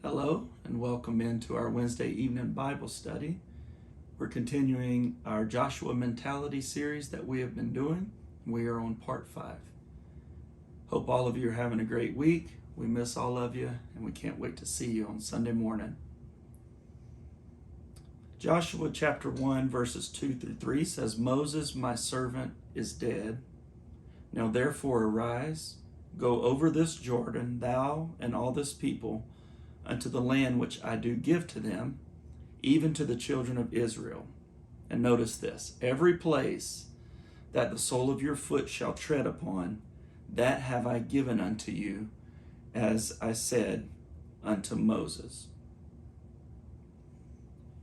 Hello and welcome into our Wednesday evening Bible study. We're continuing our Joshua Mentality series that we have been doing. We are on part 5. Hope all of you are having a great week. We miss all of you and we can't wait to see you on Sunday morning. Joshua chapter 1 verses 2 through 3 says, Moses, my servant, is dead. Now therefore arise, go over this Jordan, thou and all this people, unto the land which I do give to them, even to the children of Israel. And notice this, every place that the sole of your foot shall tread upon, that have I given unto you, as I said unto Moses.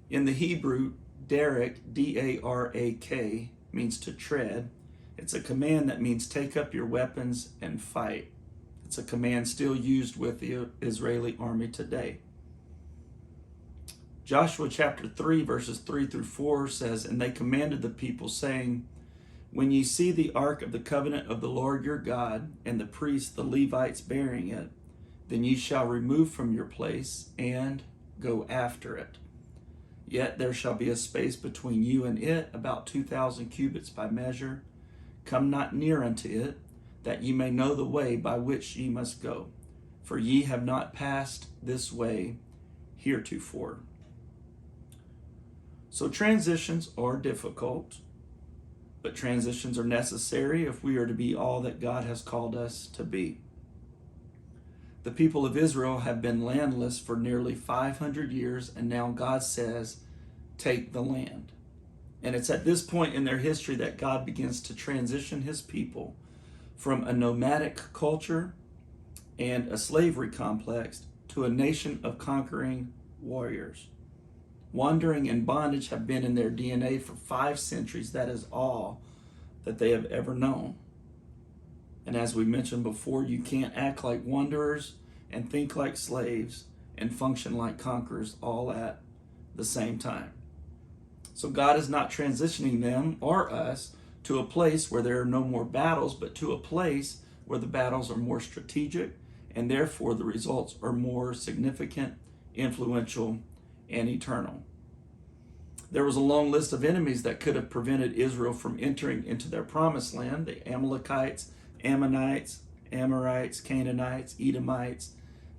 In the Hebrew, Darak, D-A-R-A-K, means to tread. It's a command that means take up your weapons and fight. It's a command still used with the Israeli army today. Joshua chapter 3 verses 3 through 4 says, And they commanded the people, saying, When ye see the ark of the covenant of the Lord your God, and the priests, the Levites, bearing it, then ye shall remove from your place, and go after it. Yet there shall be a space between you and it, about 2,000 cubits by measure. Come not near unto it, that ye may know the way by which ye must go. For ye have not passed this way heretofore. So transitions are difficult, but transitions are necessary if we are to be all that God has called us to be. The people of Israel have been landless for nearly 500 years, and now God says, take the land. And it's at this point in their history that God begins to transition his people from a nomadic culture and a slavery complex to a nation of conquering warriors. Wandering and bondage have been in their DNA for 5 centuries. That is all that they have ever known. And as we mentioned before, you can't act like wanderers and think like slaves and function like conquerors all at the same time. So God is not transitioning them or us to a place where there are no more battles, but to a place where the battles are more strategic and therefore the results are more significant, influential, and eternal. There was a long list of enemies that could have prevented Israel from entering into their promised land: the Amalekites, Ammonites, Amorites, Canaanites, Edomites,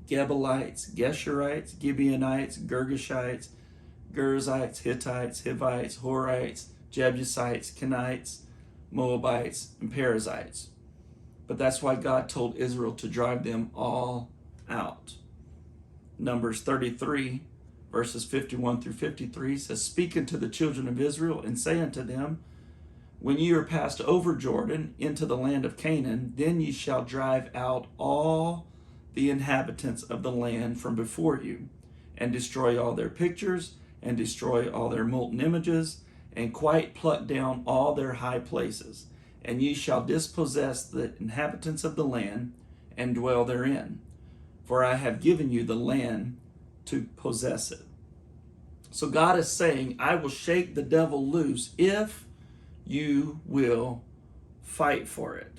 Gebalites, Geshurites, Gibeonites, Girgashites, Girzites, Hittites, Hivites, Horites, Jebusites, Kenites, Moabites, and Perizzites. But that's why God told Israel to drive them all out. Numbers 33, verses 51 through 53 says, Speak unto the children of Israel, and say unto them, When ye are passed over Jordan into the land of Canaan, then ye shall drive out all the inhabitants of the land from before you, and destroy all their pictures, and destroy all their molten images, and quite pluck down all their high places. And ye shall dispossess the inhabitants of the land, and dwell therein. For I have given you the land to possess it. So God is saying, I will shake the devil loose if you will fight for it.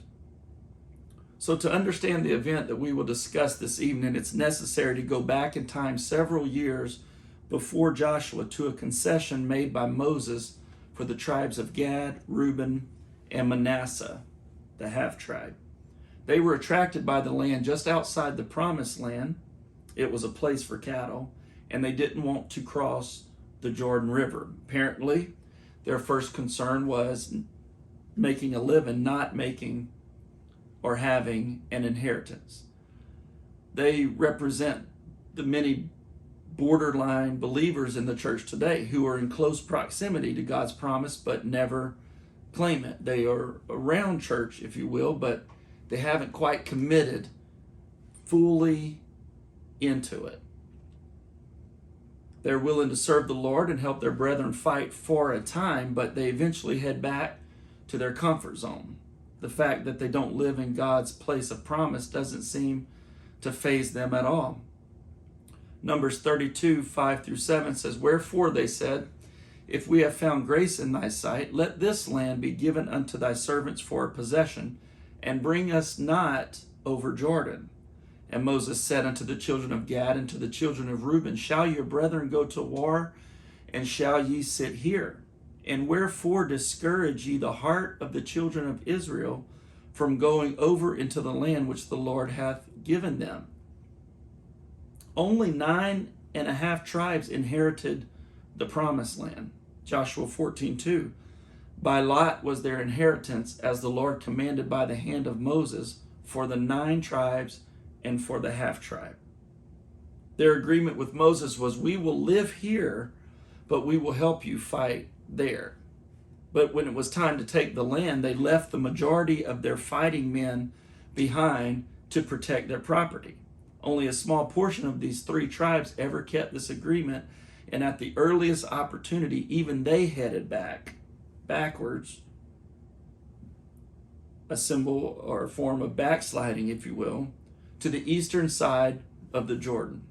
So to understand the event that we will discuss this evening, it's necessary to go back in time several years before Joshua to a concession made by Moses for the tribes of Gad, Reuben, and Manasseh, the half-tribe. They were attracted by the land just outside the promised land. It was a place for cattle, and they didn't want to cross the Jordan River. Apparently, their first concern was making a living, not making or having an inheritance. They represent the many borderline believers in the church today who are in close proximity to God's promise but never claim it. They are around church, if you will, but they haven't quite committed fully into it. They're willing to serve the Lord and help their brethren fight for a time, but they eventually head back to their comfort zone. The fact that they don't live in God's place of promise doesn't seem to faze them at all. Numbers 32, 5 through 7 says, Wherefore they said, If we have found grace in thy sight, let this land be given unto thy servants for a possession, and bring us not over Jordan. And Moses said unto the children of Gad and to the children of Reuben, shall your brethren go to war, and shall ye sit here? And wherefore discourage ye the heart of the children of Israel from going over into the land which the Lord hath given them? Only 9.5 tribes inherited the promised land. Joshua 14:2. By lot was their inheritance, as the Lord commanded by the hand of Moses, for the 9 tribes and for the half tribe. Their agreement with Moses was, we will live here, but we will help you fight there. But when it was time to take the land, they left the majority of their fighting men behind to protect their property. Only a small portion of these 3 tribes ever kept this agreement, and at the earliest opportunity, even they headed backwards, a symbol or a form of backsliding, if you will, to the eastern side of the Jordan.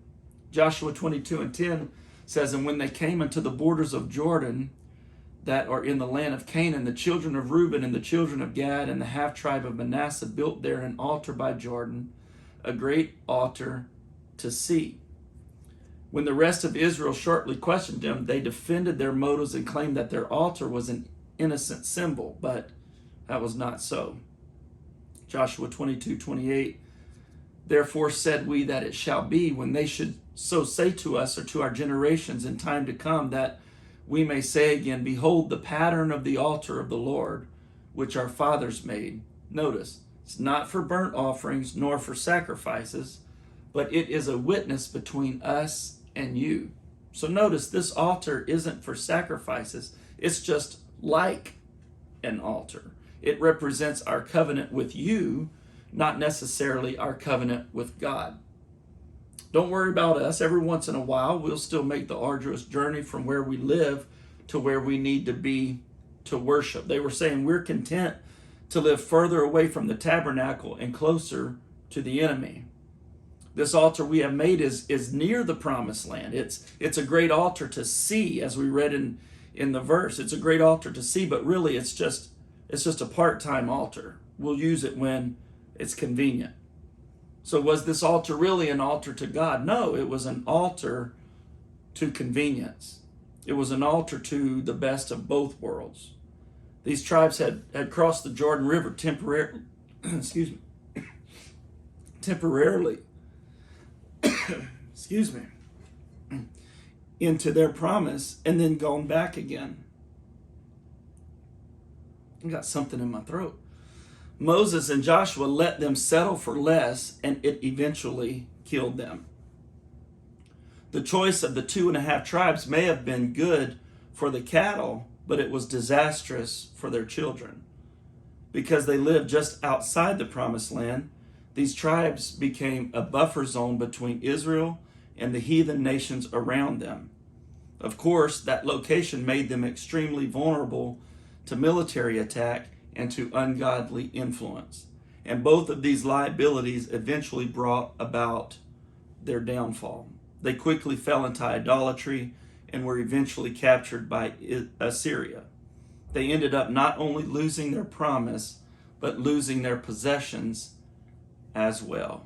Joshua 22:10 says, and when they came unto the borders of Jordan that are in the land of Canaan, the children of Reuben and the children of Gad and the half tribe of Manasseh built there an altar by Jordan, a great altar to see. When the rest of Israel sharply questioned them, they defended their motives and claimed that their altar was an innocent symbol, but that was not so. Joshua 22:28, therefore said we that it shall be, when they should so say to us or to our generations in time to come, that we may say again, behold the pattern of the altar of the Lord, which our fathers made. Notice, it's not for burnt offerings nor for sacrifices, but it is a witness between us and you. So notice, this altar isn't for sacrifices. It's just like an altar. It represents our covenant with you, not necessarily our covenant with God. Don't worry about us. Every once in a while, we'll still make the arduous journey from where we live to where we need to be to worship. They were saying we're content to live further away from the tabernacle and closer to the enemy. This altar we have made is near the promised land. It's a great altar to see, as we read in the verse. It's a great altar to see, but really it's just a part-time altar. We'll use it when it's convenient. So was this altar really an altar to God? No, it was an altar to convenience. It was an altar to the best of both worlds. These tribes had crossed the Jordan River temporarily, into their promise and then gone back again. I got something in my throat. Moses and Joshua let them settle for less, and it eventually killed them. The choice of the 2.5 tribes may have been good for the cattle, but it was disastrous for their children. Because they lived just outside the promised land, these tribes became a buffer zone between Israel and the heathen nations around them. Of course, that location made them extremely vulnerable to military attack and to ungodly influence. And both of these liabilities eventually brought about their downfall. They quickly fell into idolatry and were eventually captured by Assyria. They ended up not only losing their promise, but losing their possessions as well.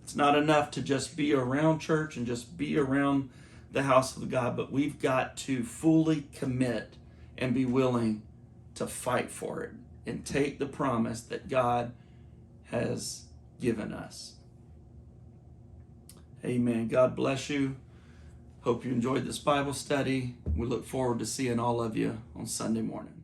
It's not enough to just be around church and just be around the house of God, but we've got to fully commit and be willing to fight for it and take the promise that God has given us. Amen. God bless you. Hope you enjoyed this Bible study. We look forward to seeing all of you on Sunday morning.